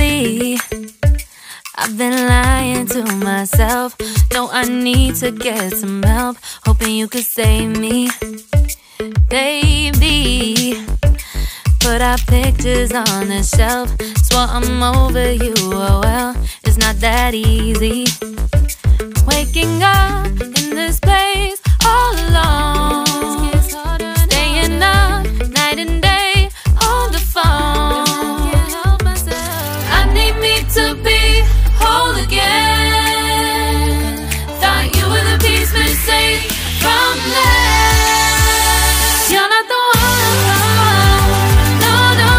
lately I've been lying to myself. No, I need to get some help, hoping you could save me. Baby, put our pictures on the shelf. Swore I'm over you, oh well, it's not that easy. Waking up in this place all alone, staying up night and day on the phone. I need me to be whole again. Thought you were the piece missing from left. You're not the one, no, no.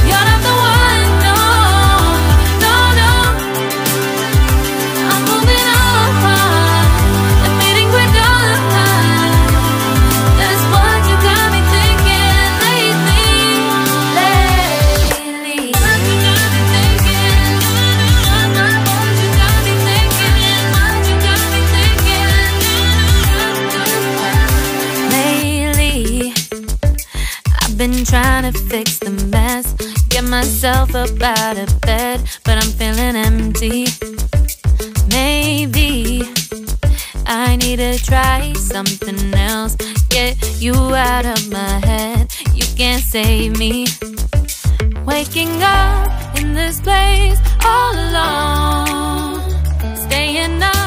You're not the one, no, no, no. I'm moving on, admitting we're done. That's what you got me thinking lately. What you got me thinking. What you got me thinking. What you got me thinking. Lately, I've been trying to fix the mess, get myself up out of bed, but I'm feeling empty. Maybe I need to try something else, get you out of my head. You can't save me. Waking up in this place all alone, staying up